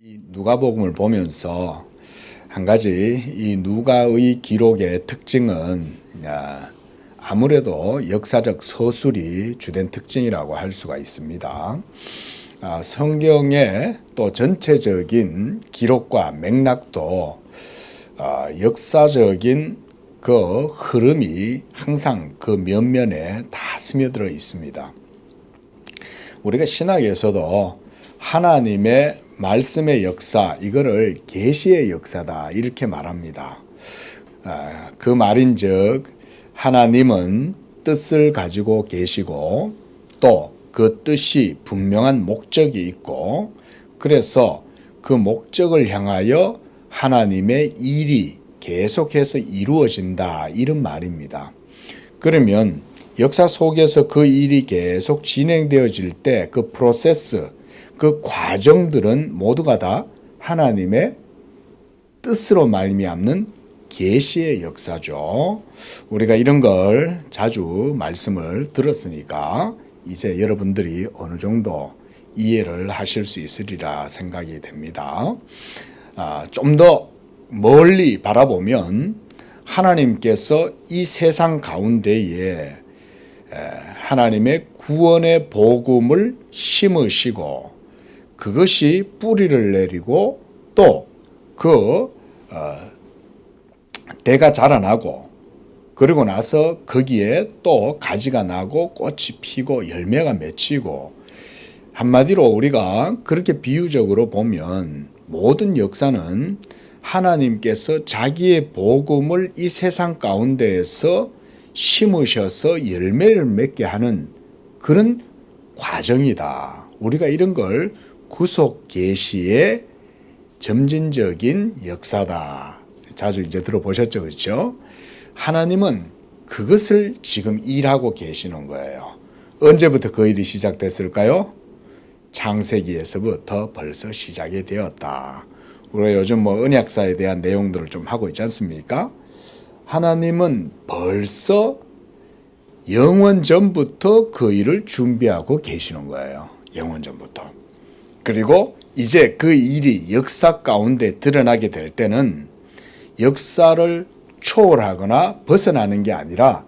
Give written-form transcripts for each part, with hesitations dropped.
이 누가복음을 보면서 한 가지 이 누가의 기록의 특징은 아무래도 역사적 서술이 주된 특징이라고 할 수가 있습니다. 성경의 또 전체적인 기록과 맥락도 역사적인 그 흐름이 항상 그 면면에 다 스며들어 있습니다. 우리가 신학에서도 하나님의 말씀의 역사, 이거를 계시의 역사다 이렇게 말합니다. 그 말인즉 하나님은 뜻을 가지고 계시고 또 그 뜻이 분명한 목적이 있고, 그래서 그 목적을 향하여 하나님의 일이 계속해서 이루어진다 이런 말입니다. 그러면 역사 속에서 그 일이 계속 진행되어질 때 그 프로세스, 그 과정들은 모두가 다 하나님의 뜻으로 말미암는 계시의 역사죠. 우리가 이런 걸 자주 말씀을 들었으니까 이제 여러분들이 어느 정도 이해를 하실 수 있으리라 생각이 됩니다. 좀 더 멀리 바라보면 하나님께서 이 세상 가운데에 하나님의 구원의 복음을 심으시고 그것이 뿌리를 내리고 또 대가 자라나고 그리고 나서 거기에 또 가지가 나고 꽃이 피고 열매가 맺히고, 한마디로 우리가 그렇게 비유적으로 보면 모든 역사는 하나님께서 자기의 복음을 이 세상 가운데에서 심으셔서 열매를 맺게 하는 그런 과정이다. 우리가 이런 걸 구속 계시의 점진적인 역사다. 자주 이제 들어보셨죠, 그렇죠? 하나님은 그것을 지금 일하고 계시는 거예요. 언제부터 그 일이 시작됐을까요? 창세기에서부터 벌써 시작이 되었다. 우리가 요즘 언약사에 대한 내용들을 좀 하고 있지 않습니까? 하나님은 벌써 영원 전부터 그 일을 준비하고 계시는 거예요. 영원 전부터. 그리고 이제 그 일이 역사 가운데 드러나게 될 때는 역사를 초월하거나 벗어나는 게 아니라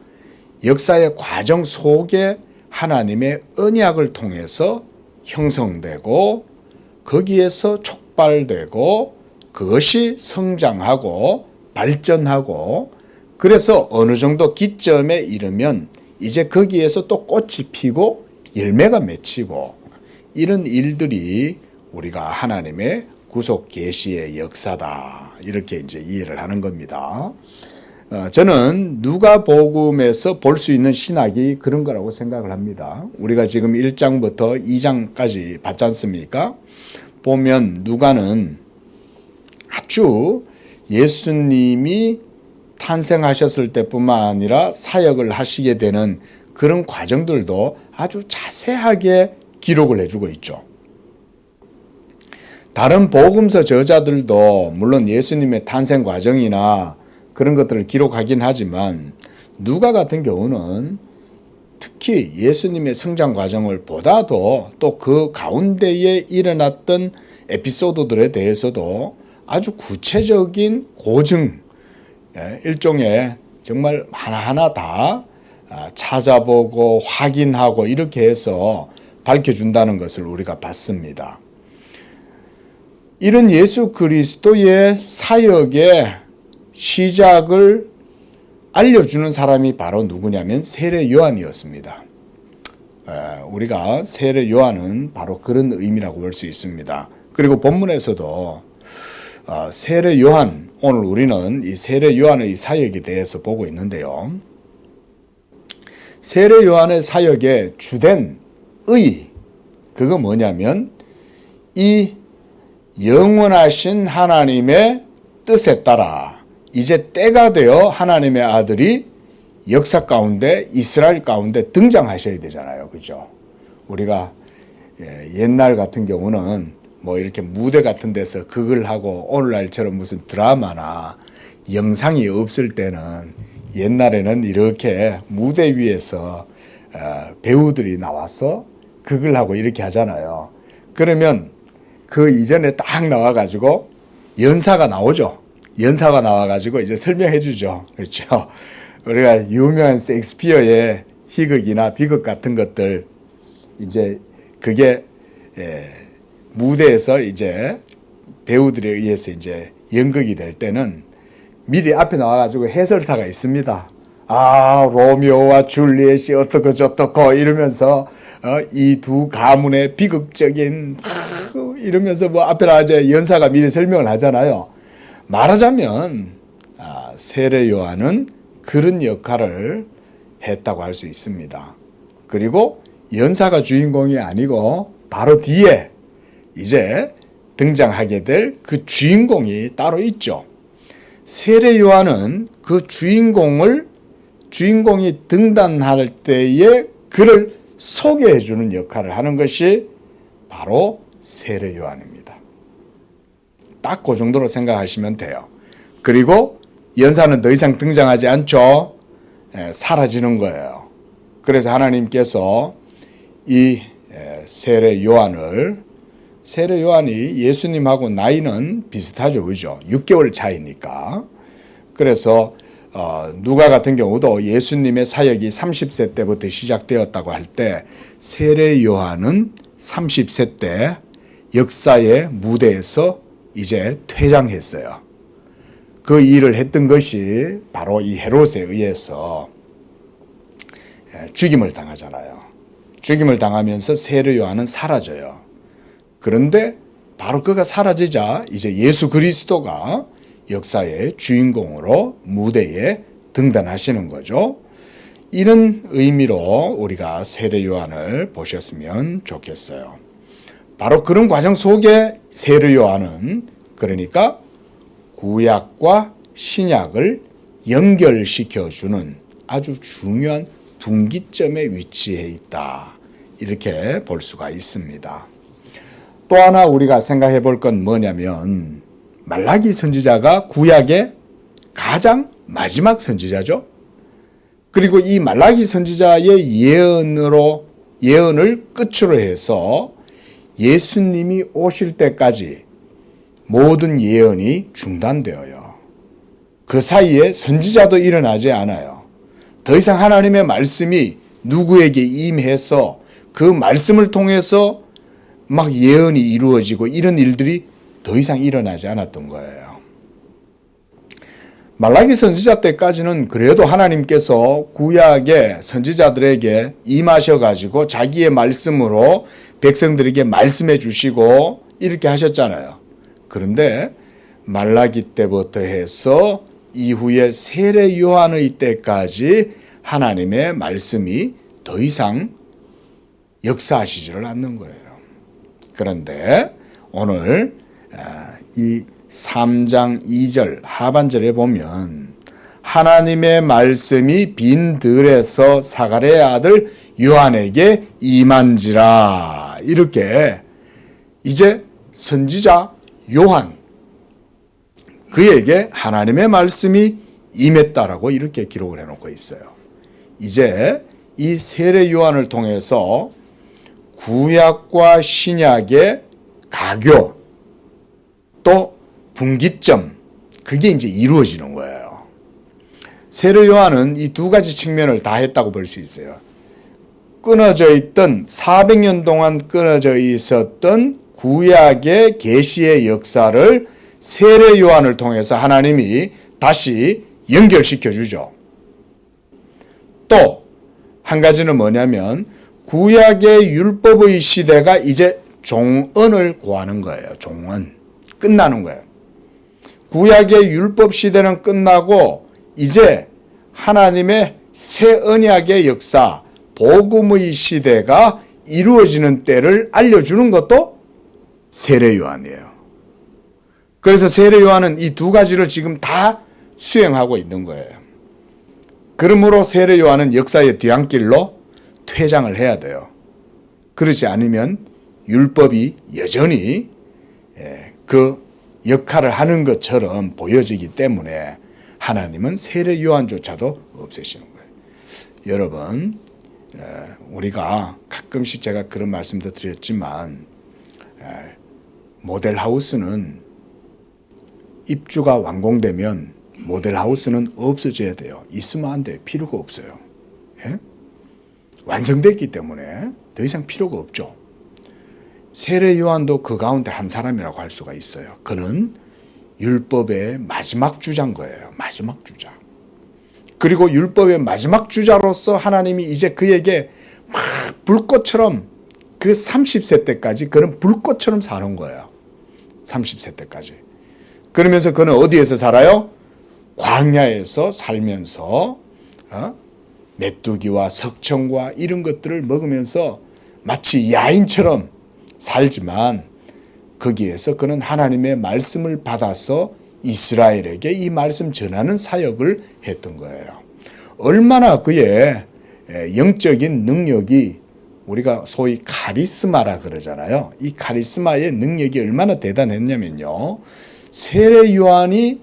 역사의 과정 속에 하나님의 언약을 통해서 형성되고 거기에서 촉발되고 그것이 성장하고 발전하고, 그래서 어느 정도 기점에 이르면 이제 거기에서 또 꽃이 피고 열매가 맺히고, 이런 일들이 우리가 하나님의 구속 계시의 역사다 이렇게 이제 이해를 하는 겁니다. 저는 누가복음에서 볼 수 있는 신학이 그런 거라고 생각을 합니다. 우리가 지금 1장부터 2장까지 봤지 않습니까? 보면 누가는 아주 예수님이 탄생하셨을 때뿐만 아니라 사역을 하시게 되는 그런 과정들도 아주 자세하게 기록을 해주고 있죠. 다른 복음서 저자들도 물론 예수님의 탄생 과정이나 그런 것들을 기록하긴 하지만 누가 같은 경우는 특히 예수님의 성장 과정을 보다도 또 그 가운데에 일어났던 에피소드들에 대해서도 아주 구체적인 고증, 일종의 정말 하나하나 다 찾아보고 확인하고 이렇게 해서 밝혀준다는 것을 우리가 봤습니다. 이런 예수 그리스도의 사역의 시작을 알려주는 사람이 바로 누구냐면 세례 요한이었습니다. 우리가 세례 요한은 바로 그런 의미라고 볼 수 있습니다. 그리고 본문에서도 세례 요한, 오늘 우리는 이 세례 요한의 사역에 대해서 보고 있는데요. 세례 요한의 사역의 주된 그거 뭐냐면 이 영원하신 하나님의 뜻에 따라 이제 때가 되어 하나님의 아들이 역사 가운데 이스라엘 가운데 등장하셔야 되잖아요. 그죠? 우리가 옛날 같은 경우는 이렇게 무대 같은 데서 극을 하고 오늘날처럼 무슨 드라마나 영상이 없을 때는 옛날에는 이렇게 무대 위에서 배우들이 나와서 극을 하고 이렇게 하잖아요. 그러면 그 이전에 딱 나와가지고 연사가 나오죠. 연사가 나와가지고 이제 설명해 주죠. 그렇죠. 우리가 유명한 셰익스피어의 희극이나 비극 같은 것들 이제 그게 무대에서 이제 배우들에 의해서 이제 연극이 될 때는 미리 앞에 나와가지고 해설사가 있습니다. 아, 로미오와 줄리엣이 어떻고 저떻고 이러면서 이 두 가문의 비극적인 이러면서 뭐 앞에 나와서 연사가 미리 설명을 하잖아요. 말하자면 세례 요한은 그런 역할을 했다고 할 수 있습니다. 그리고 연사가 주인공이 아니고 바로 뒤에 이제 등장하게 될 그 주인공이 따로 있죠. 세례 요한은 그 주인공이 등단할 때에 그를 소개해 주는 역할을 하는 것이 바로 세례 요한입니다. 딱 그 정도로 생각하시면 돼요. 그리고 연사는 더 이상 등장하지 않죠. 사라지는 거예요. 그래서 하나님께서 이 세례 요한이 예수님하고 나이는 비슷하죠. 그죠? 6개월 차이니까. 그래서 누가 같은 경우도 예수님의 사역이 30세 때부터 시작되었다고 할 때 세례 요한은 30세 때 역사의 무대에서 이제 퇴장했어요. 그 일을 했던 것이 바로 이 헤롯에 의해서 죽임을 당하잖아요. 죽임을 당하면서 세례 요한은 사라져요. 그런데 바로 그가 사라지자 이제 예수 그리스도가 역사의 주인공으로 무대에 등단하시는 거죠. 이런 의미로 우리가 세례 요한을 보셨으면 좋겠어요. 바로 그런 과정 속에 세례 요한은 그러니까 구약과 신약을 연결시켜주는 아주 중요한 분기점에 위치해 있다. 이렇게 볼 수가 있습니다. 또 하나 우리가 생각해 볼 건 뭐냐면 말라기 선지자가 구약의 가장 마지막 선지자죠. 그리고 이 말라기 선지자의 예언을 끝으로 해서 예수님이 오실 때까지 모든 예언이 중단되어요. 그 사이에 선지자도 일어나지 않아요. 더 이상 하나님의 말씀이 누구에게 임해서 그 말씀을 통해서 막 예언이 이루어지고 이런 일들이 더 이상 일어나지 않았던 거예요. 말라기 선지자 때까지는 그래도 하나님께서 구약의 선지자들에게 임하셔가지고 자기의 말씀으로 백성들에게 말씀해 주시고 이렇게 하셨잖아요. 그런데 말라기 때부터 해서 이후에 세례 요한의 때까지 하나님의 말씀이 더 이상 역사하시지를 않는 거예요. 그런데 오늘 이 3장 2절 하반절에 보면 하나님의 말씀이 빈 들에서 사가랴의 아들 요한에게 임한지라 이렇게 이제 선지자 요한 그에게 하나님의 말씀이 임했다라고 이렇게 기록을 해놓고 있어요. 이제 이 세례 요한을 통해서 구약과 신약의 가교 또 분기점 그게 이제 이루어지는 거예요. 세례 요한은 이 두 가지 측면을 다 했다고 볼 수 있어요. 끊어져 있던 400년 동안 끊어져 있었던 구약의 계시의 역사를 세례 요한을 통해서 하나님이 다시 연결시켜 주죠. 또 한 가지는 뭐냐면 구약의 율법의 시대가 이제 종언을 구하는 거예요. 종언. 끝나는 거예요. 구약의 율법 시대는 끝나고 이제 하나님의 새 언약의 역사, 복음의 시대가 이루어지는 때를 알려주는 것도 세례 요한이에요. 그래서 세례 요한은 이 두 가지를 지금 다 수행하고 있는 거예요. 그러므로 세례 요한은 역사의 뒤안길로 퇴장을 해야 돼요. 그렇지 않으면 율법이 여전히 그 역할을 하는 것처럼 보여지기 때문에 하나님은 세례 요한조차도 없애시는 거예요. 여러분, 우리가 가끔씩 제가 그런 말씀도 드렸지만 모델하우스는 입주가 완공되면 모델하우스는 없어져야 돼요. 있으면 안 돼요. 필요가 없어요. 예? 완성됐기 때문에 더 이상 필요가 없죠. 세례 요한도 그 가운데 한 사람이라고 할 수가 있어요. 그는 율법의 마지막 주자인 거예요. 마지막 주자. 그리고 율법의 마지막 주자로서 하나님이 이제 그에게 막 불꽃처럼 그 30세 때까지 그는 불꽃처럼 사는 거예요. 30세 때까지. 그러면서 그는 어디에서 살아요? 광야에서 살면서 메뚜기와 석청과 이런 것들을 먹으면서 마치 야인처럼 살지만 거기에서 그는 하나님의 말씀을 받아서 이스라엘에게 이 말씀 전하는 사역을 했던 거예요. 얼마나 그의 영적인 능력이 우리가 소위 카리스마라 그러잖아요. 이 카리스마의 능력이 얼마나 대단했냐면요. 세례 요한이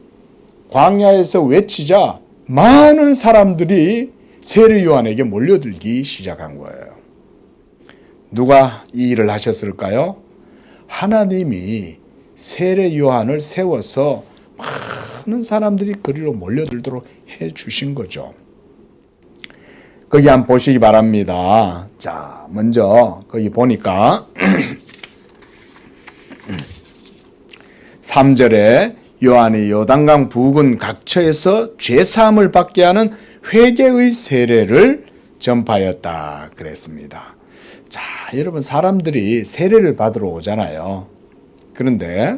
광야에서 외치자 많은 사람들이 세례 요한에게 몰려들기 시작한 거예요. 누가 이 일을 하셨을까요? 하나님이 세례 요한을 세워서 많은 사람들이 그리로 몰려들도록 해 주신 거죠. 거기 한번 보시기 바랍니다. 자, 먼저 거기 보니까 3절에 요한이 요단강 부근 각처에서 죄사함을 받게 하는 회개의 세례를 전파하였다 그랬습니다. 자, 여러분 사람들이 세례를 받으러 오잖아요. 그런데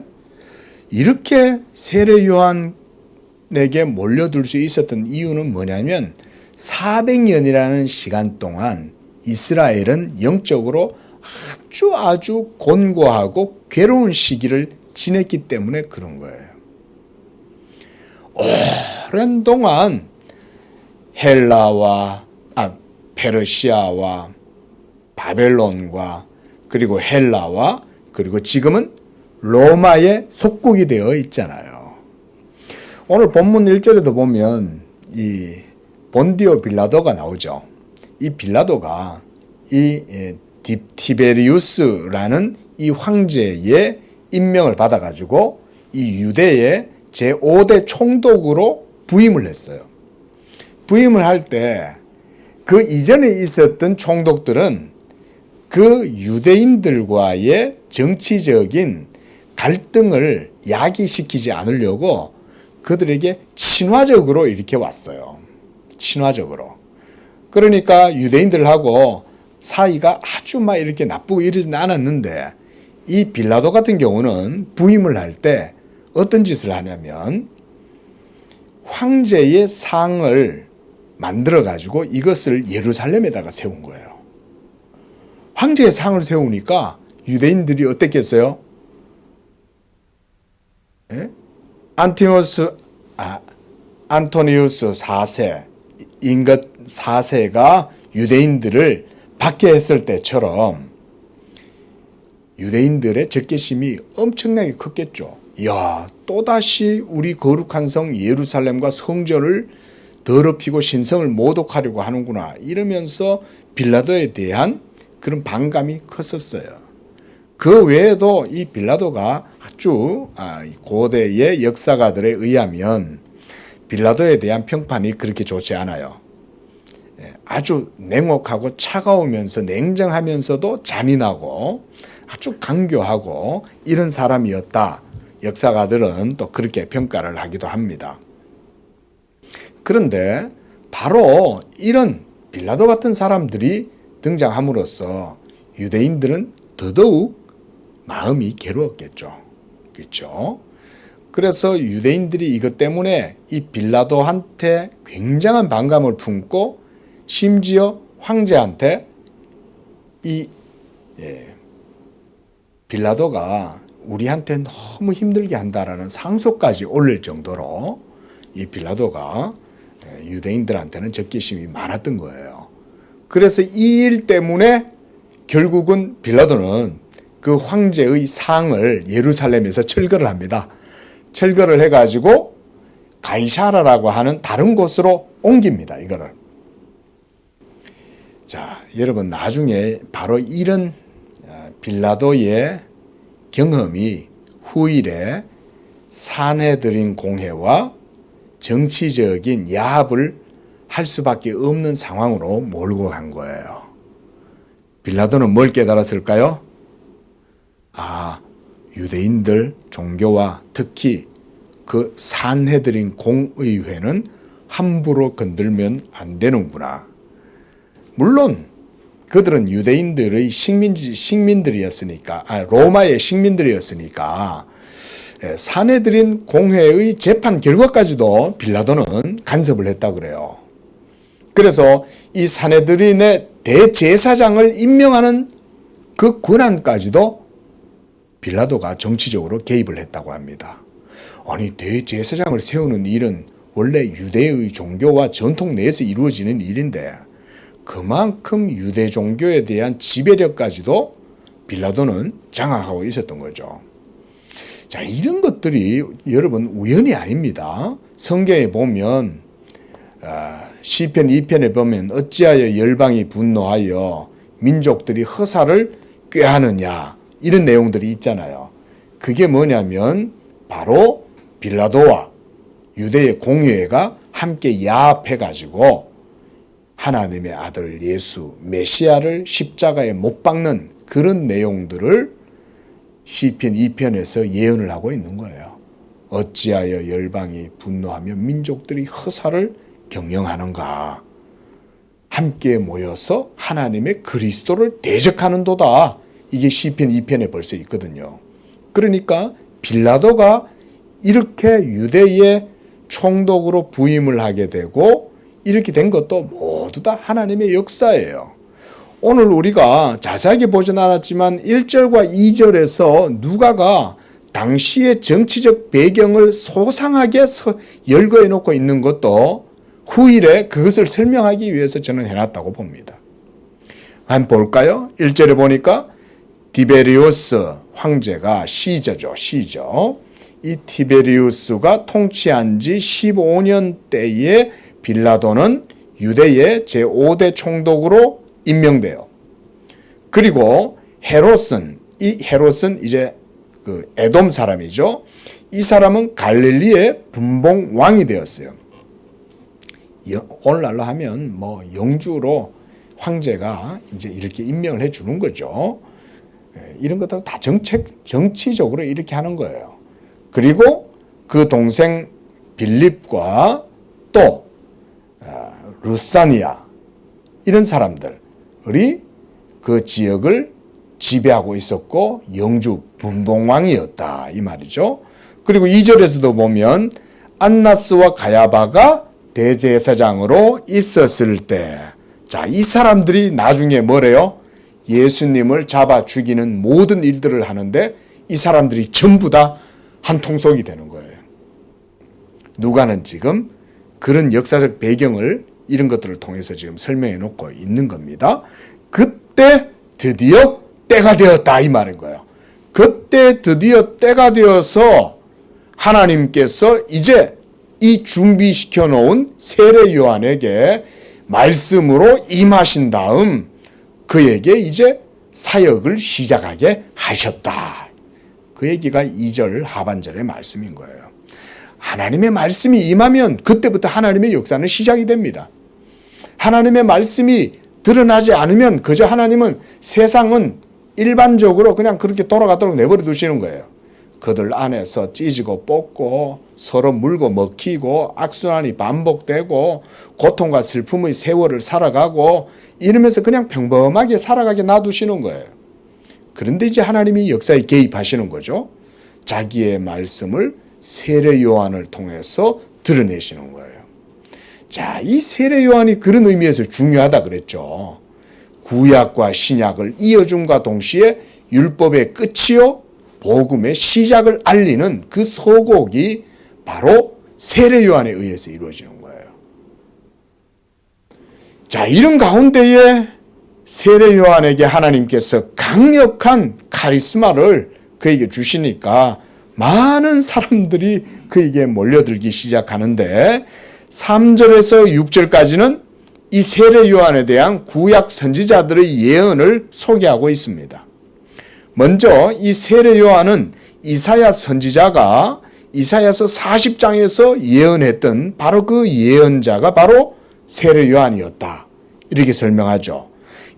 이렇게 세례 요한에게 몰려들 수 있었던 이유는 뭐냐면 400년이라는 시간 동안 이스라엘은 영적으로 아주 곤고하고 괴로운 시기를 지냈기 때문에 그런 거예요. 오랜 동안 페르시아와 바벨론과 그리고 헬라와 그리고 지금은 로마의 속국이 되어 있잖아요. 오늘 본문 1절에도 보면 이 본디오 빌라도가 나오죠. 이 빌라도가 이 티베리우스라는 이 황제의 임명을 받아가지고 이 유대의 제5대 총독으로 부임을 했어요. 부임을 할 때 그 이전에 있었던 총독들은 그 유대인들과의 정치적인 갈등을 야기시키지 않으려고 그들에게 친화적으로 이렇게 왔어요. 친화적으로. 그러니까 유대인들하고 사이가 아주 막 이렇게 나쁘고 이러진 않았는데 이 빌라도 같은 경우는 부임을 할 때 어떤 짓을 하냐면 황제의 상을 만들어 가지고 이것을 예루살렘에다가 세운 거예요. 황제의 상을 세우니까 유대인들이 어땠겠어요? 예? 안토니우스 4세 인것 4세가 유대인들을 박해했을 때처럼 유대인들의 적개심이 엄청나게 컸겠죠. 이야, 또다시 우리 거룩한 성 예루살렘과 성전을 더럽히고 신성을 모독하려고 하는구나 이러면서 빌라도에 대한 그런 반감이 컸었어요. 그 외에도 이 빌라도가 아주 고대의 역사가들에 의하면 빌라도에 대한 평판이 그렇게 좋지 않아요. 아주 냉혹하고 차가우면서 냉정하면서도 잔인하고 아주 강교하고 이런 사람이었다. 역사가들은 또 그렇게 평가를 하기도 합니다. 그런데 바로 이런 빌라도 같은 사람들이 등장함으로써 유대인들은 더더욱 마음이 괴로웠겠죠. 그렇죠? 그래서 유대인들이 이것 때문에 이 빌라도한테 굉장한 반감을 품고 심지어 황제한테 이 빌라도가 우리한테 너무 힘들게 한다라는 상소까지 올릴 정도로 이 빌라도가 유대인들한테는 적개심이 많았던 거예요. 그래서 이 일 때문에 결국은 빌라도는 그 황제의 상을 예루살렘에서 철거를 합니다. 철거를 해가지고 가이사라라고 하는 다른 곳으로 옮깁니다. 이거를. 자, 여러분 나중에 바로 이런 빌라도의 경험이 후일에 사내들인 공회와 정치적인 야합을 할 수밖에 없는 상황으로 몰고 간 거예요. 빌라도는 뭘 깨달았을까요? 유대인들 종교와 특히 그 산헤드린 공의회는 함부로 건들면 안 되는구나. 물론 그들은 유대인들의 식민들이었으니까, 로마의 식민들이었으니까 산헤드린 공회의 재판 결과까지도 빌라도는 간섭을 했다 그래요. 그래서 이 산헤드린의 대제사장을 임명하는 그 권한까지도 빌라도가 정치적으로 개입을 했다고 합니다. 아니, 대제사장을 세우는 일은 원래 유대의 종교와 전통 내에서 이루어지는 일인데 그만큼 유대 종교에 대한 지배력까지도 빌라도는 장악하고 있었던 거죠. 자, 이런 것들이 여러분 우연이 아닙니다. 성경에 보면 시편 2편에 보면 어찌하여 열방이 분노하여 민족들이 허사를 꾀하느냐 이런 내용들이 있잖아요. 그게 뭐냐면 바로 빌라도와 유대의 공회가 함께 야합해가지고 하나님의 아들 예수 메시아를 십자가에 못 박는 그런 내용들을 시편 2편에서 예언을 하고 있는 거예요. 어찌하여 열방이 분노하며 민족들이 허사를 경영하는가. 함께 모여서 하나님의 그리스도를 대적하는도다. 이게 시편 2편에 벌써 있거든요. 그러니까 빌라도가 이렇게 유대의 총독으로 부임을 하게 되고 이렇게 된 것도 모두 다 하나님의 역사예요. 오늘 우리가 자세하게 보진 않았지만 1절과 2절에서 누가가 당시의 정치적 배경을 소상하게 열거해 놓고 있는 것도 후일에 그것을 설명하기 위해서 저는 해놨다고 봅니다. 한번 볼까요? 1절에 보니까 디베리우스 황제가 시저죠. 이 티베리우스가 통치한 지 15년 때에 빌라도는 유대의 제5대 총독으로 임명돼요. 그리고 헤롯은 이제 그 에돔 사람이죠. 이 사람은 갈릴리의 분봉 왕이 되었어요. 오늘날로 하면 뭐 영주로 황제가 이제 이렇게 임명을 해 주는 거죠. 이런 것들은 다 정치적으로 이렇게 하는 거예요. 그리고 그 동생 빌립과 또 루사니아 이런 사람들이 그 지역을 지배하고 있었고 영주 분봉왕이었다 이 말이죠. 그리고 2절에서도 보면 안나스와 가야바가 대제사장으로 있었을 때, 자, 이 사람들이 나중에 뭐래요? 예수님을 잡아 죽이는 모든 일들을 하는데 이 사람들이 전부 다 한 통속이 되는 거예요. 누가는 지금 그런 역사적 배경을 이런 것들을 통해서 지금 설명해 놓고 있는 겁니다. 그때 드디어 때가 되었다 이 말인 거예요. 그때 드디어 때가 되어서 하나님께서 이제 이 준비시켜 놓은 세례 요한에게 말씀으로 임하신 다음 그에게 이제 사역을 시작하게 하셨다. 그 얘기가 2절 하반절의 말씀인 거예요. 하나님의 말씀이 임하면 그때부터 하나님의 역사는 시작이 됩니다. 하나님의 말씀이 드러나지 않으면 그저 하나님은 세상은 일반적으로 그냥 그렇게 돌아가도록 내버려 두시는 거예요. 그들 안에서 찢고 뽑고 서로 물고 먹히고 악순환이 반복되고 고통과 슬픔의 세월을 살아가고 이러면서 그냥 평범하게 살아가게 놔두시는 거예요. 그런데 이제 하나님이 역사에 개입하시는 거죠. 자기의 말씀을 세례 요한을 통해서 드러내시는 거예요. 자, 이 세례 요한이 그런 의미에서 중요하다 그랬죠. 구약과 신약을 이어줌과 동시에 율법의 끝이요 복음의 시작을 알리는 그 서곡이 바로 세례 요한에 의해서 이루어지는 거예요. 자, 이런 가운데에 세례 요한에게 하나님께서 강력한 카리스마를 그에게 주시니까 많은 사람들이 그에게 몰려들기 시작하는데 3절에서 6절까지는 이 세례 요한에 대한 구약 선지자들의 예언을 소개하고 있습니다. 먼저 이 세례 요한은 이사야 선지자가 이사야서 40장에서 예언했던 바로 그 예언자가 바로 세례 요한이었다. 이렇게 설명하죠.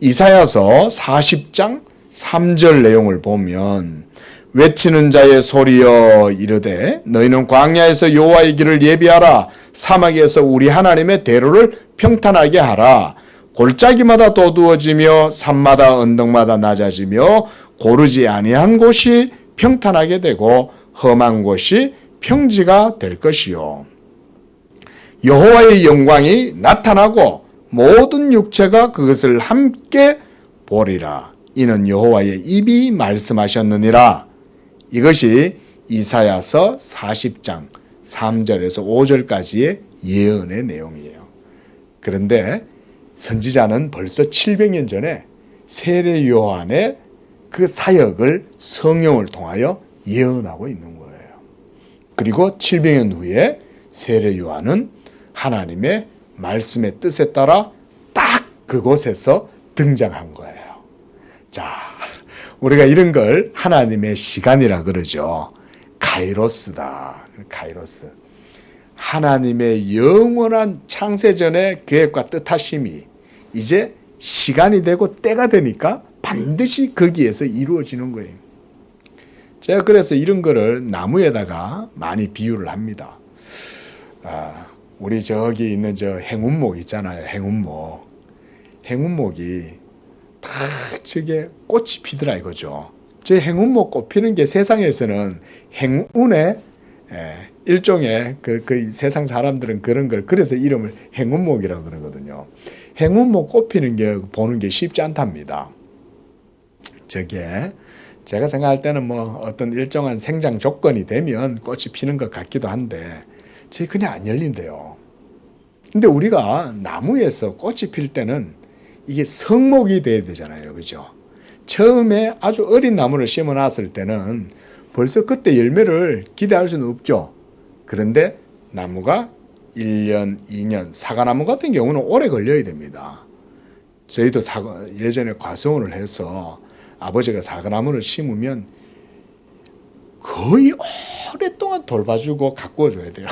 이사야서 40장 3절 내용을 보면 외치는 자의 소리여 이르되 너희는 광야에서 여호와의 길을 예비하라. 사막에서 우리 하나님의 대로를 평탄하게 하라. 골짜기마다 도두어지며 산마다 언덕마다 낮아지며 고르지 아니한 곳이 평탄하게 되고 험한 곳이 평지가 될 것이요. 여호와의 영광이 나타나고 모든 육체가 그것을 함께 보리라. 이는 여호와의 입이 말씀하셨느니라. 이것이 이사야서 40장 3절에서 5절까지의 예언의 내용이에요. 그런데 선지자는 벌써 700년 전에 세례 요한의 그 사역을 성령을 통하여 예언하고 있는 거예요. 그리고 700년 후에 세례 요한은 하나님의 말씀의 뜻에 따라 딱 그곳에서 등장한 거예요. 자, 우리가 이런 걸 하나님의 시간이라 그러죠. 카이로스다. 카이로스. 하나님의 영원한 창세전의 계획과 뜻하심이 이제 시간이 되고 때가 되니까 반드시 거기에서 이루어지는 거예요. 제가 그래서 이런 거를 나무에다가 많이 비유를 합니다. 우리 저기 있는 저 행운목 있잖아요. 행운목. 행운목이 딱 저게 꽃이 피더라 이거죠. 저 행운목 꽃 피는 게 세상에서는 행운의 일종의 그 세상 사람들은 그런 걸 그래서 이름을 행운목이라고 그러거든요. 행운목 꽃 피는 게 보는 게 쉽지 않답니다. 저게 제가 생각할 때는 뭐 어떤 일정한 생장 조건이 되면 꽃이 피는 것 같기도 한데 저게 그냥 안 열린대요. 근데 우리가 나무에서 꽃이 필 때는 이게 성목이 돼야 되잖아요. 그죠? 처음에 아주 어린 나무를 심어 놨을 때는 벌써 그때 열매를 기대할 수는 없죠. 그런데 나무가 1년, 2년, 사과나무 같은 경우는 오래 걸려야 됩니다. 저희도 예전에 과수원을 해서 아버지가 사과나무를 심으면 거의 오랫동안 돌봐주고 가꾸어줘야 돼요.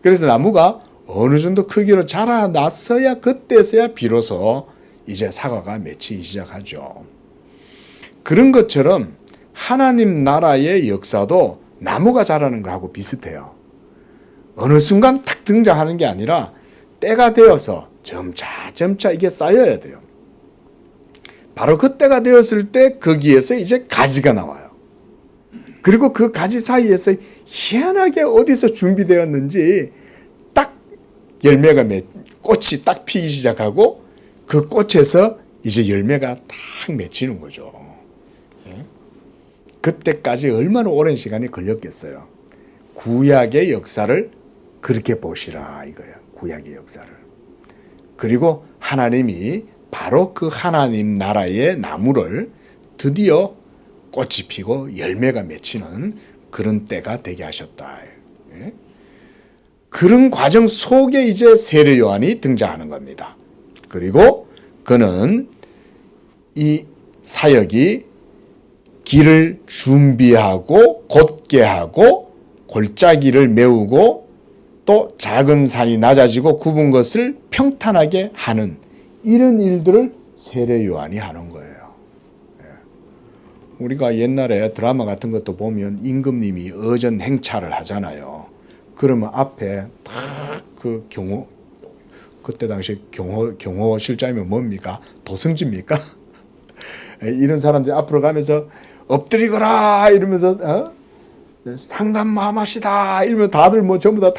그래서 나무가 어느 정도 크기로 자라났어야 그때서야 비로소 이제 사과가 맺히기 시작하죠. 그런 것처럼 하나님 나라의 역사도 나무가 자라는 거하고 비슷해요. 어느 순간 탁 등장하는 게 아니라 때가 되어서 점차 이게 쌓여야 돼요. 바로 그 때가 되었을 때 거기에서 이제 가지가 나와요. 그리고 그 가지 사이에서 희한하게 어디서 준비되었는지 딱 열매가 꽃이 딱 피기 시작하고 그 꽃에서 이제 열매가 딱 맺히는 거죠. 그때까지 얼마나 오랜 시간이 걸렸겠어요. 구약의 역사를 그렇게 보시라 이거예요. 구약의 역사를. 그리고 하나님이 바로 그 하나님 나라의 나무를 드디어 꽃이 피고 열매가 맺히는 그런 때가 되게 하셨다. 그런 과정 속에 이제 세례 요한이 등장하는 겁니다. 그리고 그는 이 사역이 길을 준비하고 곧게 하고 골짜기를 메우고 또 작은 산이 낮아지고 굽은 것을 평탄하게 하는 이런 일들을 세례 요한이 하는 거예요. 우리가 옛날에 드라마 같은 것도 보면 임금님이 어전 행차를 하잖아요. 그러면 앞에 딱 그 경호 그때 당시 경호 실장이면 뭡니까? 도승지입니까? 이런 사람들이 앞으로 가면서 엎드리거라 이러면서 상감마마시다 이러면 다들 뭐 전부 다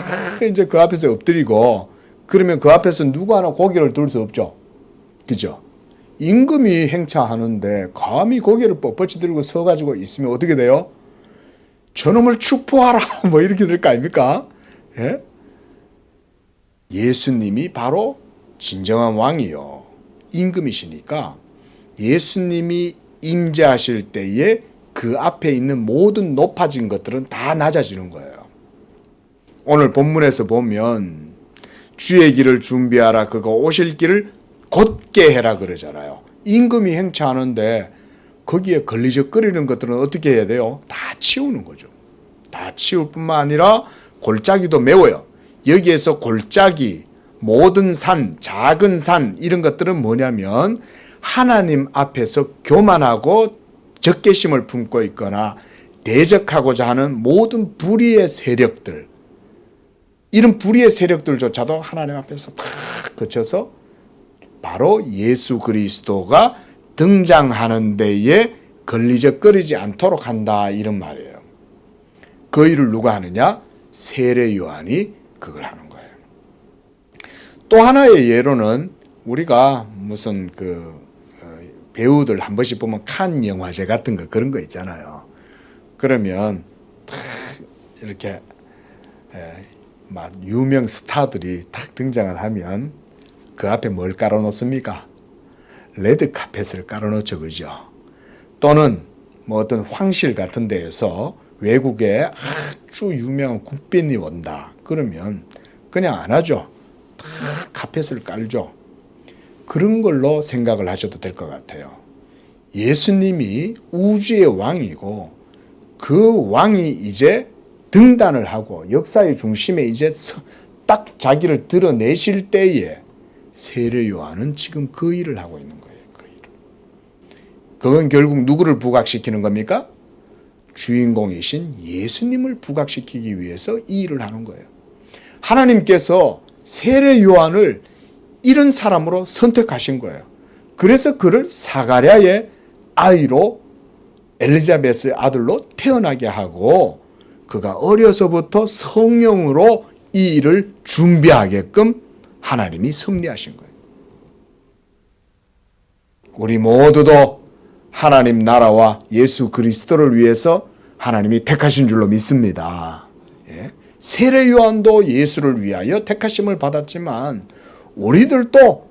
이제 그 앞에서 엎드리고 그러면 그 앞에서 누구 하나 고개를 들 수 없죠. 그죠? 임금이 행차하는데 감히 고개를 뻣뻣이 들고 서가지고 있으면 어떻게 돼요? 저놈을 축포하라 뭐 이렇게 될 거 아닙니까? 예? 예수님이 바로 진정한 왕이요. 임금이시니까 예수님이 임재하실 때에 그 앞에 있는 모든 높아진 것들은 다 낮아지는 거예요. 오늘 본문에서 보면 주의 길을 준비하라 그가 오실 길을 곧게 해라 그러잖아요. 임금이 행차하는데 거기에 걸리적거리는 것들은 어떻게 해야 돼요? 다 치우는 거죠. 다 치울 뿐만 아니라 골짜기도 메워요. 여기에서 골짜기, 모든 산, 작은 산 이런 것들은 뭐냐면 하나님 앞에서 교만하고 적개심을 품고 있거나 대적하고자 하는 모든 불의의 세력들, 이런 불의의 세력들조차도 하나님 앞에서 다 거쳐서 바로 예수 그리스도가 등장하는 데에 걸리적거리지 않도록 한다, 이런 말이에요. 그 일을 누가 하느냐? 세례 요한이 그걸 하는 거예요. 또 하나의 예로는 우리가 무슨 배우들 한 번씩 보면 칸 영화제 같은 거 그런 거 있잖아요. 그러면 딱 이렇게 막 유명 스타들이 딱 등장을 하면 그 앞에 뭘 깔아놓습니까? 레드 카펫을 깔아놓죠, 그죠? 또는 뭐 어떤 황실 같은 데에서 외국에 아주 유명한 국빈이 온다. 그러면 그냥 안 하죠. 다 카펫을 깔죠. 그런 걸로 생각을 하셔도 될 것 같아요. 예수님이 우주의 왕이고 그 왕이 이제 등단을 하고 역사의 중심에 이제 딱 자기를 드러내실 때에 세례 요한은 지금 그 일을 하고 있는 거예요. 그 일을. 그건 결국 누구를 부각시키는 겁니까? 주인공이신 예수님을 부각시키기 위해서 이 일을 하는 거예요. 하나님께서 세례 요한을 이런 사람으로 선택하신 거예요. 그래서 그를 사가랴의 아이로 엘리자베스의 아들로 태어나게 하고 그가 어려서부터 성령으로 이 일을 준비하게끔 하나님이 섭리하신 거예요. 우리 모두도 하나님 나라와 예수 그리스도를 위해서 하나님이 택하신 줄로 믿습니다. 세례 요한도 예수를 위하여 택하심을 받았지만 우리들도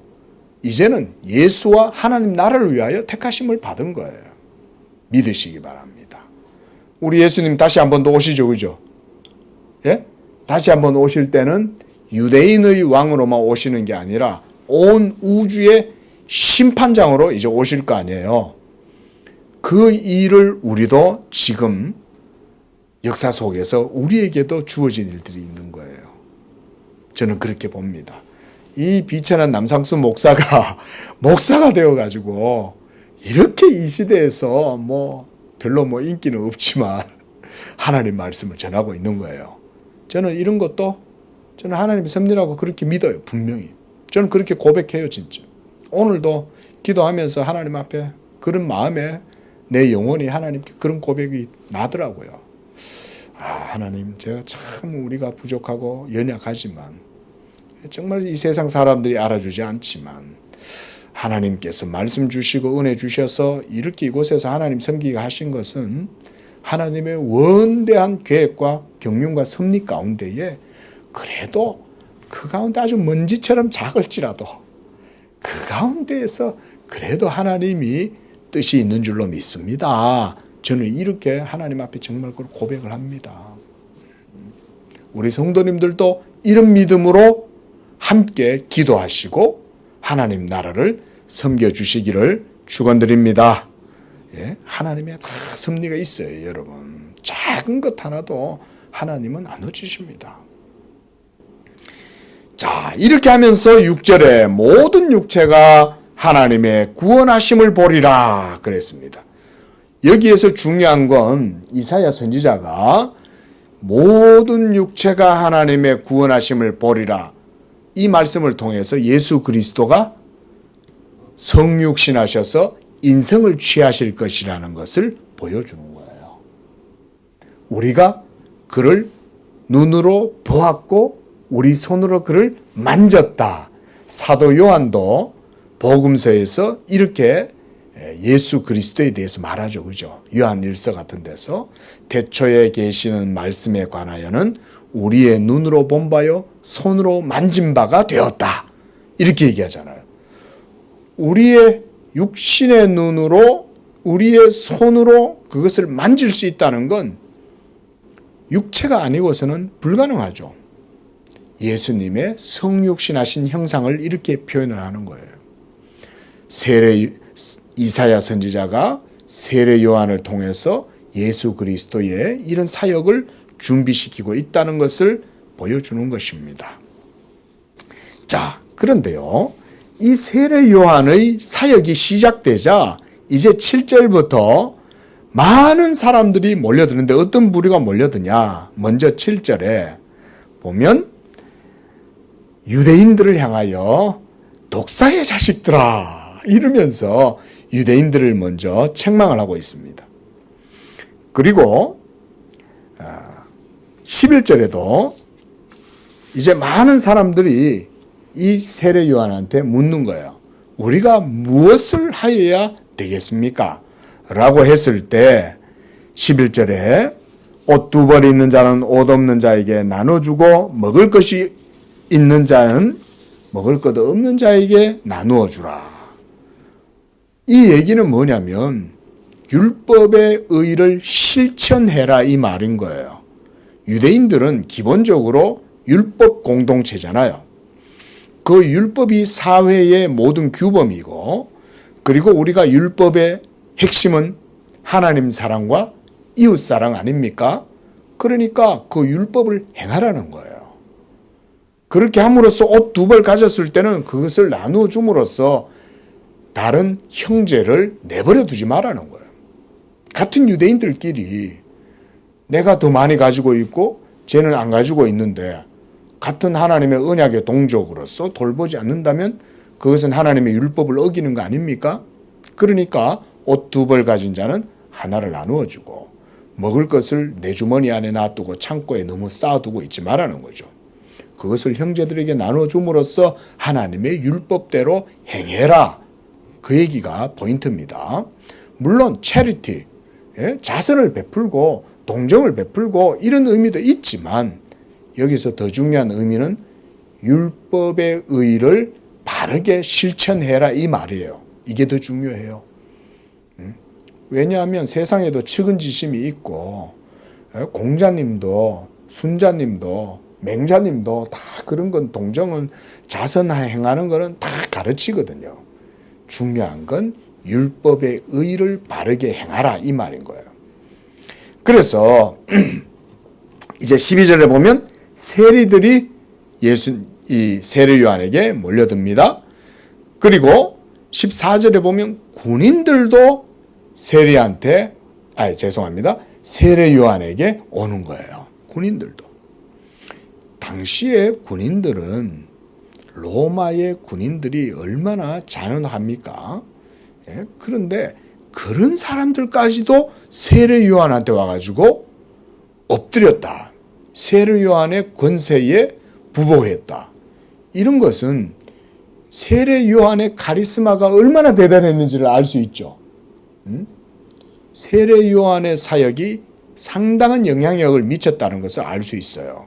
이제는 예수와 하나님 나라를 위하여 택하심을 받은 거예요. 믿으시기 바랍니다. 우리 예수님 다시 한 번 더 오시죠, 그죠? 예? 다시 한 번 오실 때는 유대인의 왕으로만 오시는 게 아니라 온 우주의 심판장으로 이제 오실 거 아니에요. 그 일을 우리도 지금 역사 속에서 우리에게도 주어진 일들이 있는 거예요. 저는 그렇게 봅니다. 이 비천한 남상수 목사가 되어가지고 이렇게 이 시대에서 별로 인기는 없지만 하나님 말씀을 전하고 있는 거예요. 저는 이런 것도 저는 하나님의 섭리라고 그렇게 믿어요. 분명히. 저는 그렇게 고백해요, 진짜. 오늘도 기도하면서 하나님 앞에 그런 마음에 내 영혼이 하나님께 그런 고백이 나더라고요. 하나님, 제가 참 우리가 부족하고 연약하지만 정말 이 세상 사람들이 알아주지 않지만 하나님께서 말씀 주시고 은혜 주셔서 이렇게 이곳에서 하나님 섬기게 하신 것은 하나님의 원대한 계획과 경륜과 섭리 가운데에 그래도 그 가운데 아주 먼지처럼 작을지라도 그 가운데에서 그래도 하나님이 뜻이 있는 줄로 믿습니다. 저는 이렇게 하나님 앞에 정말 그걸 고백을 합니다. 우리 성도님들도 이런 믿음으로 함께 기도하시고 하나님 나라를 섬겨주시기를 축원드립니다. 하나님의 다 섭리가 있어요, 여러분. 작은 것 하나도 하나님은 나눠주십니다. 자, 이렇게 하면서 6절에 모든 육체가 하나님의 구원하심을 보리라 그랬습니다. 여기에서 중요한 건 이사야 선지자가 모든 육체가 하나님의 구원하심을 보리라, 이 말씀을 통해서 예수 그리스도가 성육신하셔서 인성을 취하실 것이라는 것을 보여주는 거예요. 우리가 그를 눈으로 보았고 우리 손으로 그를 만졌다. 사도 요한도 복음서에서 이렇게 예수 그리스도에 대해서 말하죠, 그죠? 요한 1서 같은 데서 태초에 계시는 말씀에 관하여는 우리의 눈으로 본 바요 손으로 만진 바가 되었다, 이렇게 얘기하잖아요. 우리의 육신의 눈으로 우리의 손으로 그것을 만질 수 있다는 건 육체가 아니고서는 불가능하죠. 예수님의 성육신하신 형상을 이렇게 표현을 하는 거예요. 세례 이사야 선지자가 세례 요한을 통해서 예수 그리스도의 이런 사역을 준비시키고 있다는 것을 보여주는 것입니다. 자, 그런데요, 이 세례 요한의 사역이 시작되자 이제 7절부터 많은 사람들이 몰려드는데 어떤 부류가 몰려드냐? 먼저 7절에 보면 유대인들을 향하여 독사의 자식들아 이러면서 유대인들을 먼저 책망을 하고 있습니다. 그리고 11절에도 이제 많은 사람들이 이 세례 요한한테 묻는 거예요. 우리가 무엇을 하여야 되겠습니까? 라고 했을 때 11절에 옷 두 벌 있는 자는 옷 없는 자에게 나눠주고 먹을 것이 있는 자는 먹을 것 없는 자에게 나누어 주라. 이 얘기는 뭐냐면 율법의 의를 실천해라 이 말인 거예요. 유대인들은 기본적으로 율법 공동체잖아요. 그 율법이 사회의 모든 규범이고, 그리고 우리가 율법의 핵심은 하나님 사랑과 이웃 사랑 아닙니까? 그러니까 그 율법을 행하라는 거예요. 그렇게 함으로써 옷 두 벌 가졌을 때는 그것을 나누어 줌으로써 다른 형제를 내버려 두지 말라는 거예요. 같은 유대인들끼리 내가 더 많이 가지고 있고 쟤는 안 가지고 있는데 같은 하나님의 언약의 동족으로서 돌보지 않는다면 그것은 하나님의 율법을 어기는 거 아닙니까? 그러니까 옷 두 벌 가진 자는 하나를 나누어 주고 먹을 것을 내 주머니 안에 놔두고 창고에 너무 쌓아두고 있지 말라는 거죠. 그것을 형제들에게 나누어 줌으로써 하나님의 율법대로 행해라. 그 얘기가 포인트입니다. 물론 체리티, 자선을 베풀고 동정을 베풀고 이런 의미도 있지만 여기서 더 중요한 의미는 율법의 의를 바르게 실천해라 이 말이에요. 이게 더 중요해요. 왜냐하면 세상에도 측은지심이 있고 공자님도 순자님도 맹자님도 다 그런 건 동정은 자선 행하는 거는 다 가르치거든요. 중요한 건 율법의 의를 바르게 행하라 이 말인 거예요. 그래서 이제 12절에 보면 세리들이 이 세례 요한에게 몰려듭니다. 그리고 14절에 보면 군인들도 세례 요한에게 오는 거예요. 군인들도. 당시에 군인들은 로마의 군인들이 얼마나 잔인합니까? 그런데 그런 사람들까지도 세례 요한한테 와가지고 엎드렸다. 세례 요한의 권세에 부복했다. 이런 것은 세례 요한의 카리스마가 얼마나 대단했는지를 알 수 있죠. 세례 요한의 사역이 상당한 영향력을 미쳤다는 것을 알 수 있어요.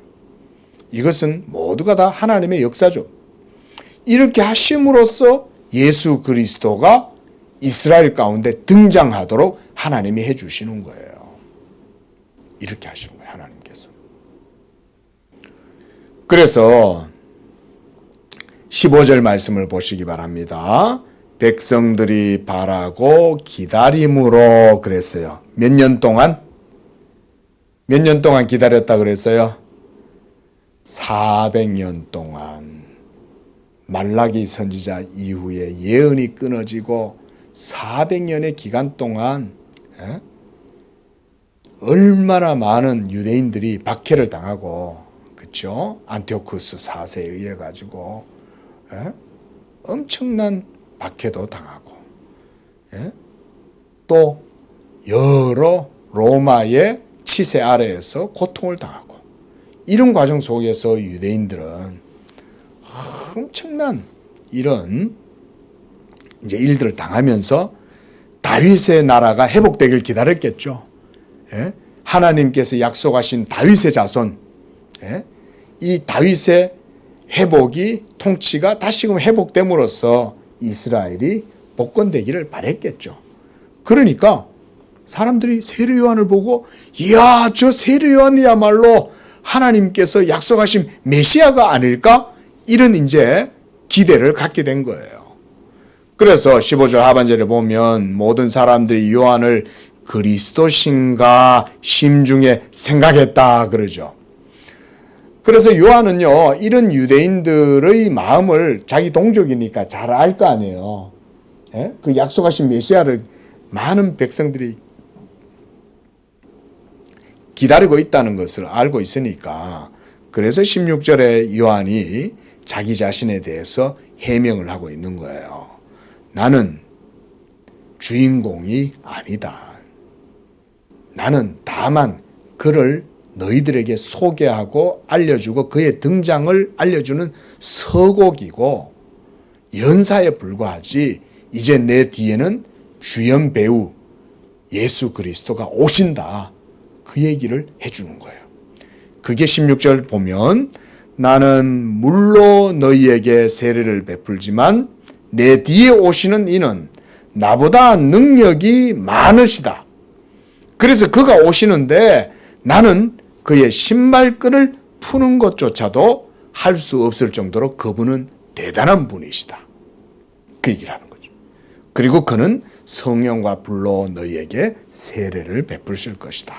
이것은 모두가 다 하나님의 역사죠. 이렇게 하심으로써 예수 그리스도가 이스라엘 가운데 등장하도록 하나님이 해주시는 거예요. 이렇게 하시는 거예요, 하나님께서. 그래서 15절 말씀을 보시기 바랍니다. 백성들이 바라고 기다림으로 그랬어요. 몇 년 동안 기다렸다 그랬어요? 400년 동안. 말라기 선지자 이후에 예언이 끊어지고 400년의 기간 동안 얼마나 많은 유대인들이 박해를 당하고, 그렇죠? 안티오쿠스 4세에 의해 가지고 엄청난 박해도 당하고, 또 여러 로마의 치세 아래에서 고통을 당하고, 이런 과정 속에서 유대인들은 엄청난 이런 이제 일들을 당하면서 다윗의 나라가 회복되길 기다렸겠죠. 하나님께서 약속하신 다윗의 자손, 이 다윗의 회복이 통치가 다시금 회복됨으로써 이스라엘이 복권되기를 바랬겠죠. 그러니까 사람들이 세례 요한을 보고 이야, 저 세례 요한이야말로 하나님께서 약속하신 메시아가 아닐까? 이런 이제 기대를 갖게 된 거예요. 그래서 15절 하반절에 보면 모든 사람들이 요한을 그리스도신가 심중에 생각했다 그러죠. 그래서 요한은요, 이런 유대인들의 마음을 자기 동족이니까 잘 알 거 아니에요. 예? 그 약속하신 메시아를 많은 백성들이 기다리고 있다는 것을 알고 있으니까, 그래서 16절에 요한이 자기 자신에 대해서 해명을 하고 있는 거예요. 나는 주인공이 아니다. 나는 다만 그를 너희들에게 소개하고 알려주고 그의 등장을 알려주는 서곡이고 연사에 불과하지, 이제 내 뒤에는 주연 배우 예수 그리스도가 오신다, 그 얘기를 해주는 거예요. 그게 16절 보면 나는 물로 너희에게 세례를 베풀지만 내 뒤에 오시는 이는 나보다 능력이 많으시다. 그래서 그가 오시는데 나는 그의 신발끈을 푸는 것조차도 할 수 없을 정도로 그분은 대단한 분이시다, 그 얘기를 하는 거죠. 그리고 그는 성령과 불로 너희에게 세례를 베푸실 것이다.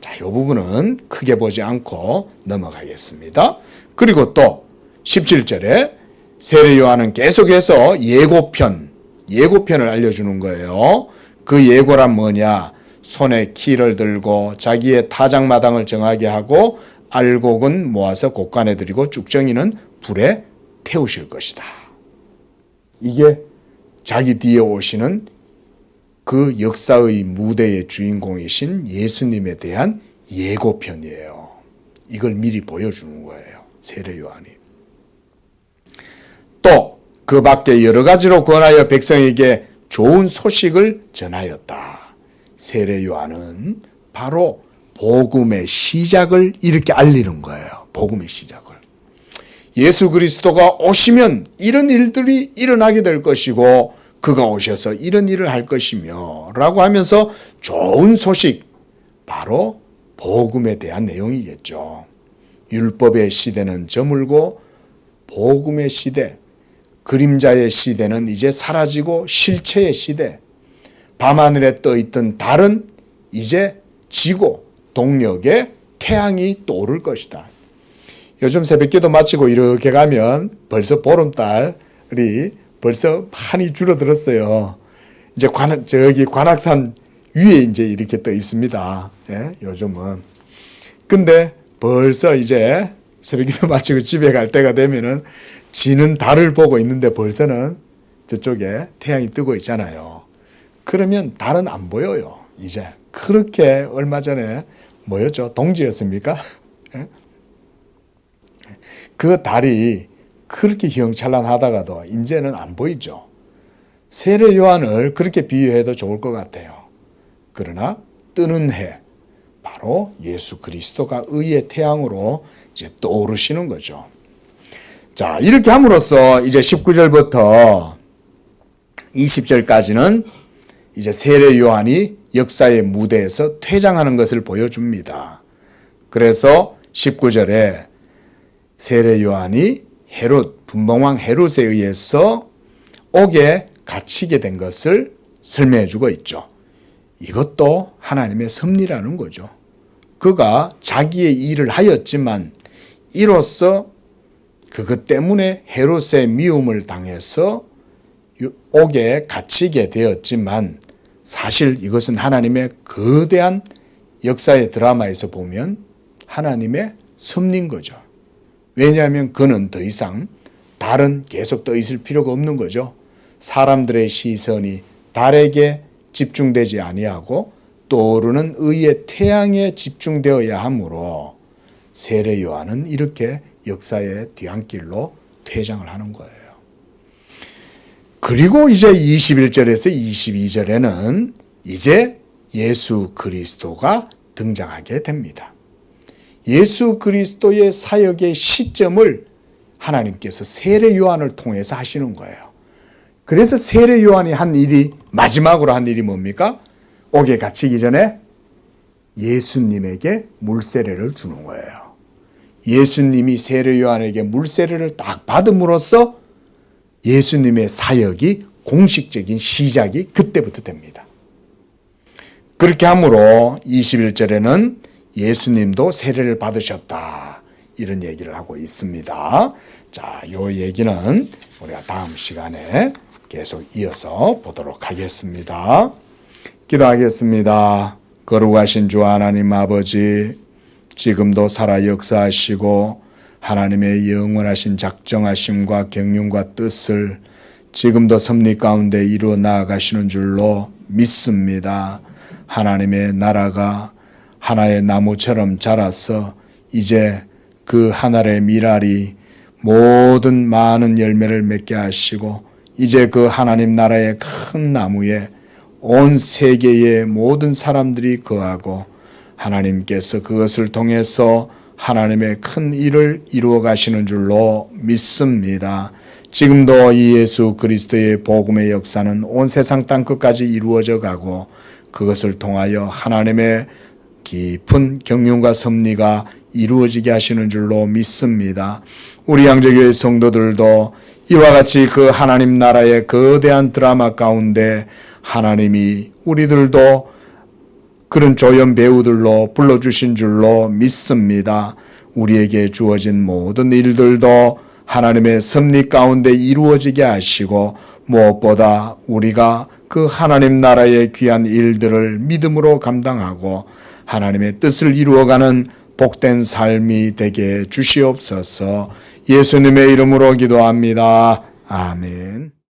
자, 이 부분은 크게 보지 않고 넘어가겠습니다. 그리고 또 17절에 세례 요한은 계속해서 예고편을 알려주는 거예요. 그 예고란 뭐냐? 손에 키를 들고 자기의 타작마당을 정하게 하고 알곡은 모아서 곳간에 들이고 쭉정이는 불에 태우실 것이다. 이게 자기 뒤에 오시는 그 역사의 무대의 주인공이신 예수님에 대한 예고편이에요. 이걸 미리 보여주는 거예요, 세례 요한이. 또 그 밖에 여러 가지로 권하여 백성에게 좋은 소식을 전하였다. 세례 요한은 바로 복음의 시작을 이렇게 알리는 거예요. 복음의 시작을. 예수 그리스도가 오시면 이런 일들이 일어나게 될 것이고 그가 오셔서 이런 일을 할 것이며 라고 하면서 좋은 소식, 바로 복음에 대한 내용이겠죠. 율법의 시대는 저물고 복음의 시대, 그림자의 시대는 이제 사라지고 실체의 시대, 밤하늘에 떠있던 달은 이제 지고 동력에 태양이 떠오를 것이다. 요즘 새벽기도 마치고 이렇게 가면 벌써 보름달이 벌써 많이 줄어들었어요. 이제 저기 관악산 위에 이제 이렇게 떠 있습니다. 예, 요즘은. 근데 벌써 이제 새벽기도 마치고 집에 갈 때가 되면은 지는 달을 보고 있는데 벌써는 저쪽에 태양이 뜨고 있잖아요. 그러면 달은 안 보여요, 이제. 그렇게 얼마 전에 뭐였죠? 동지였습니까? 그 달이 그렇게 휘황찬란하다가도 이제는 안 보이죠. 세례 요한을 그렇게 비유해도 좋을 것 같아요. 그러나 뜨는 해, 바로 예수 그리스도가 의의 태양으로 이제 떠오르시는 거죠. 자, 이렇게 함으로써 이제 19절부터 20절까지는 이제 세례 요한이 역사의 무대에서 퇴장하는 것을 보여줍니다. 그래서 19절에 세례 요한이 분봉왕 헤롯에 의해서 옥에 갇히게 된 것을 설명해 주고 있죠. 이것도 하나님의 섭리라는 거죠. 그가 자기의 일을 하였지만 이로써 그것 때문에 헤롯의 미움을 당해서 옥에 갇히게 되었지만 사실 이것은 하나님의 거대한 역사의 드라마에서 보면 하나님의 섭리인 거죠. 왜냐하면 그는 더 이상 달은 계속 떠 있을 필요가 없는 거죠. 사람들의 시선이 달에게 집중되지 아니하고 떠오르는 의의 태양에 집중되어야 하므로 세례 요한은 이렇게 역사의 뒤안길로 퇴장을 하는 거예요. 그리고 이제 21절에서 22절에는 이제 예수 그리스도가 등장하게 됩니다. 예수 그리스도의 사역의 시점을 하나님께서 세례 요한을 통해서 하시는 거예요. 그래서 세례 요한이 마지막으로 한 일이 뭡니까? 옥에 갇히기 전에 예수님에게 물세례를 주는 거예요. 예수님이 세례 요한에게 물세례를 딱 받음으로써 예수님의 사역이 공식적인 시작이 그때부터 됩니다. 그렇게 함으로 21절에는 예수님도 세례를 받으셨다, 이런 얘기를 하고 있습니다. 자, 요 얘기는 우리가 다음 시간에 계속 이어서 보도록 하겠습니다. 기도하겠습니다. 거룩하신 주 하나님 아버지, 지금도 살아 역사하시고 하나님의 영원하신 작정하심과 경륜과 뜻을 지금도 섭리 가운데 이루어 나아가시는 줄로 믿습니다. 하나님의 나라가 하나의 나무처럼 자라서 이제 그 하나의 밀알이 모든 많은 열매를 맺게 하시고 이제 그 하나님 나라의 큰 나무에 온 세계의 모든 사람들이 거하고 하나님께서 그것을 통해서 하나님의 큰 일을 이루어 가시는 줄로 믿습니다. 지금도 이 예수 그리스도의 복음의 역사는 온 세상 땅끝까지 이루어져 가고 그것을 통하여 하나님의 깊은 경륜과 섭리가 이루어지게 하시는 줄로 믿습니다. 우리 양재교회 성도들도 이와 같이 그 하나님 나라의 거대한 드라마 가운데 하나님이 우리들도 그런 조연 배우들로 불러주신 줄로 믿습니다. 우리에게 주어진 모든 일들도 하나님의 섭리 가운데 이루어지게 하시고 무엇보다 우리가 그 하나님 나라의 귀한 일들을 믿음으로 감당하고 하나님의 뜻을 이루어가는 복된 삶이 되게 주시옵소서. 예수님의 이름으로 기도합니다. 아멘.